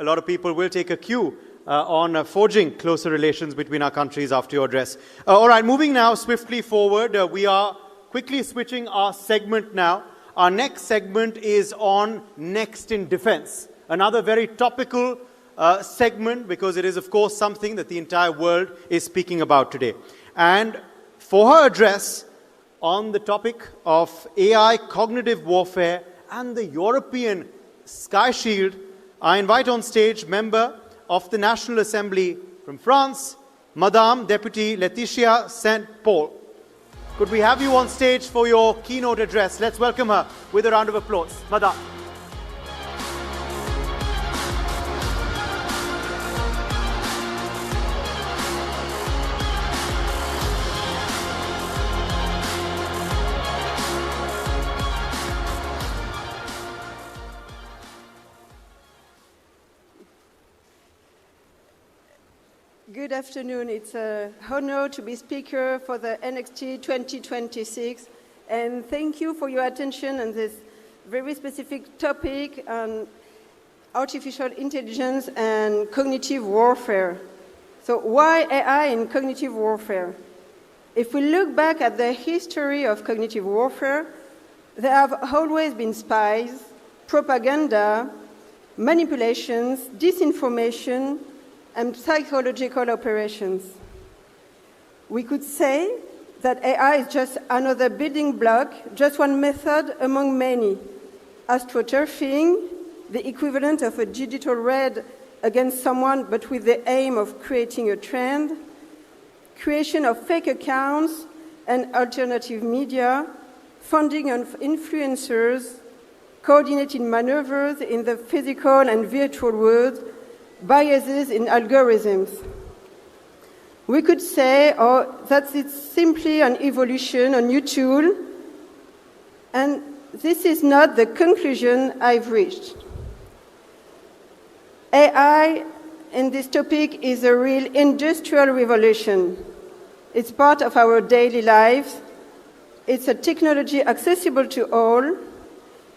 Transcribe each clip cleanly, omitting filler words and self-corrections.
a lot of people will take a cue on forging closer relations between our countries after your address. All right, moving now swiftly forward. We are quickly switching our segment now. Our next segment is on Next in Defense, another very topical segment because it is, of course, something that the entire world is speaking about today. And for her address on the topic of AI cognitive warfare and the European Sky Shield, I invite on stage member of the National Assembly from France, Madame Deputy Laetitia Saint-Paul. Could we have you on stage for your keynote address? Let's welcome her with a round of applause. Madame. Good afternoon. It's an honor to be speaker for the NXT 2026, and thank you for your attention on this very specific topic on artificial intelligence and cognitive warfare. So why AI and cognitive warfare? If we look back at the history of cognitive warfare, there have always been spies, propaganda, manipulations, disinformation, and psychological operations. We could say that AI is just another building block, just one method among many. Astroturfing, the equivalent of a digital raid against someone but with the aim of creating a trend, creation of fake accounts and alternative media, funding of influencers, coordinated maneuvers in the physical and virtual world, biases in algorithms. We could say that it's simply an evolution, a new tool, and this is not the conclusion I've reached. AI in this topic is a real industrial revolution. It's part of our daily lives. It's a technology accessible to all.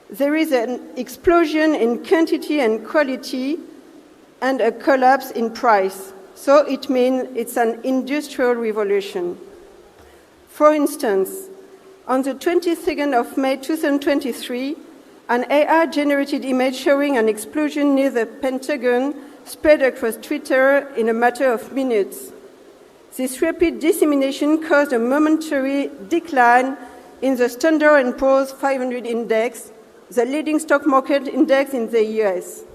There is an explosion in quantity and quality, and a collapse in price. So it means it's an industrial revolution. For instance, on the 22nd of May 2023, an AI-generated image showing an explosion near the Pentagon spread across Twitter in a matter of minutes. This rapid dissemination caused a momentary decline in the Standard & Poor's 500 index, the leading stock market index in the US.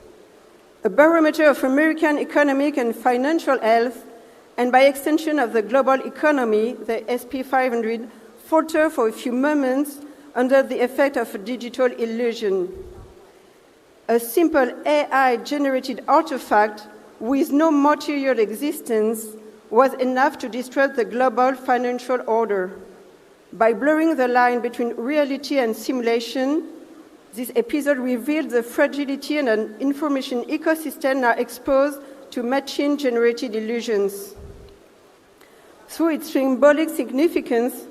A barometer of American economic and financial health, and by extension of the global economy, the SP 500, faltered for a few moments under the effect of a digital illusion. A simple AI-generated artifact with no material existence was enough to disrupt the global financial order. By blurring the line between reality and simulation, this episode revealed the fragility and an information ecosystem now exposed to machine-generated illusions. Through its symbolic significance,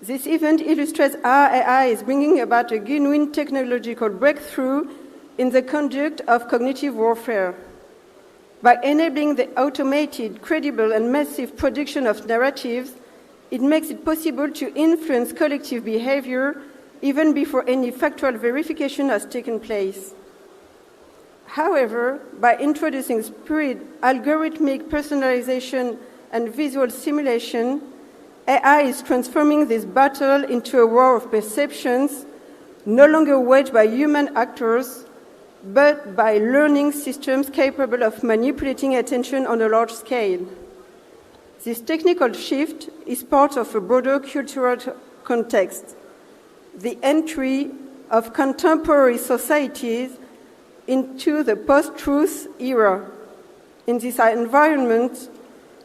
this event illustrates how AI is bringing about a genuine technological breakthrough in the conduct of cognitive warfare. By enabling the automated, credible, and massive production of narratives, it makes it possible to influence collective behavior even before any factual verification has taken place. However, by introducing speed, algorithmic personalization, and visual simulation, AI is transforming this battle into a war of perceptions, no longer waged by human actors, but by learning systems capable of manipulating attention on a large scale. This technical shift is part of a broader cultural context, the entry of contemporary societies into the post-truth era. In this environment,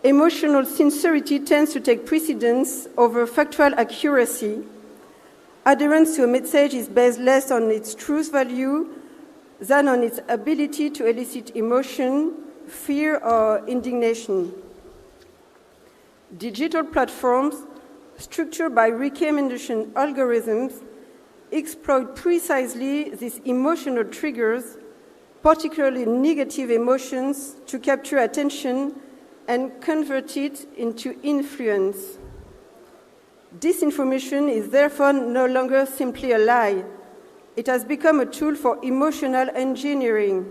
emotional sincerity tends to take precedence over factual accuracy. Adherence to a message is based less on its truth value than on its ability to elicit emotion, fear, or indignation. Digital platforms structured by recommendation algorithms exploit precisely these emotional triggers particularly negative emotions, to capture attention and convert it into influence. Disinformation is therefore no longer simply a lie. It has become a tool for emotional engineering.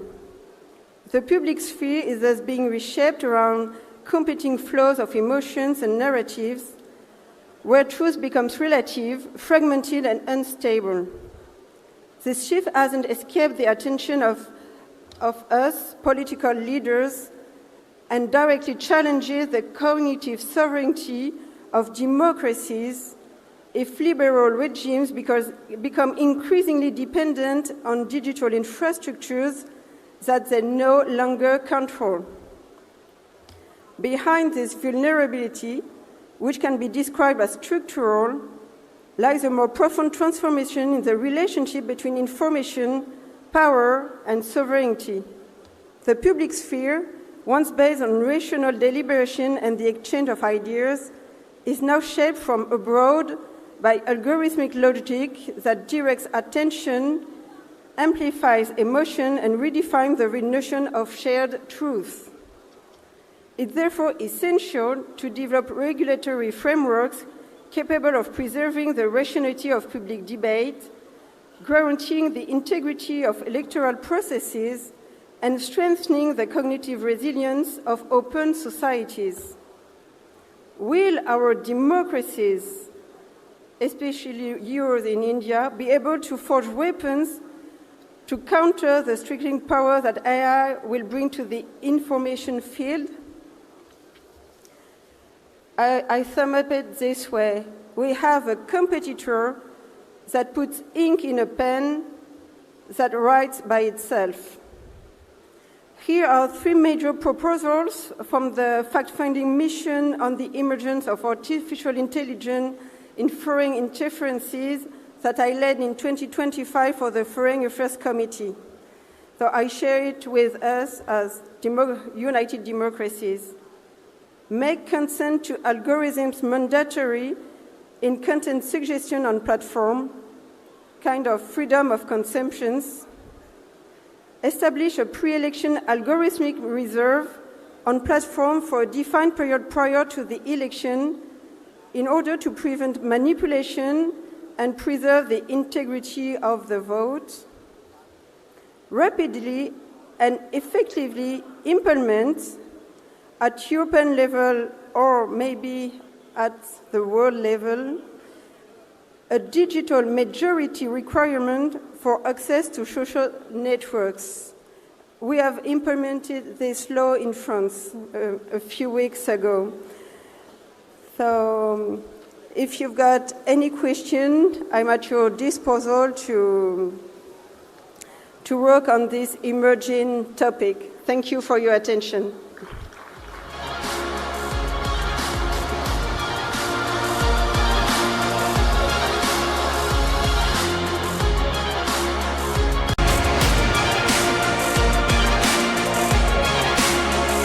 The public sphere is thus being reshaped around competing flows of emotions and narratives, where truth becomes relative, fragmented, and unstable. This shift hasn't escaped the attention of us, political leaders, and directly challenges the cognitive sovereignty of democracies if liberal regimes become increasingly dependent on digital infrastructures that they no longer control. Behind this vulnerability, which can be described as structural, lies a more profound transformation in the relationship between information, power, and sovereignty. The public sphere, once based on rational deliberation and the exchange of ideas, is now shaped from abroad by algorithmic logic that directs attention, amplifies emotion, and redefines the notion of shared truth. It's therefore essential to develop regulatory frameworks capable of preserving the rationality of public debate, guaranteeing the integrity of electoral processes, and strengthening the cognitive resilience of open societies. Will our democracies, especially yours in India, be able to forge weapons to counter the striking power that AI will bring to the information field? I sum up it this way. We have a competitor that puts ink in a pen that writes by itself. Here are three major proposals from the fact-finding mission on the emergence of artificial intelligence in foreign interferences that I led in 2025 for the Foreign Affairs Committee. So I share it with us as United Democracies. Make consent to algorithms mandatory in content suggestion on platform, kind of freedom of consumptions. Establish a pre-election algorithmic reserve on platform for a defined period prior to the election in order to prevent manipulation and preserve the integrity of the vote. Rapidly and effectively implement at European level or maybe at the world level a digital majority requirement for access to social networks. We have implemented this law in France a few weeks ago. So if you've got any question, I'm at your disposal to work on this emerging topic. Thank you for your attention.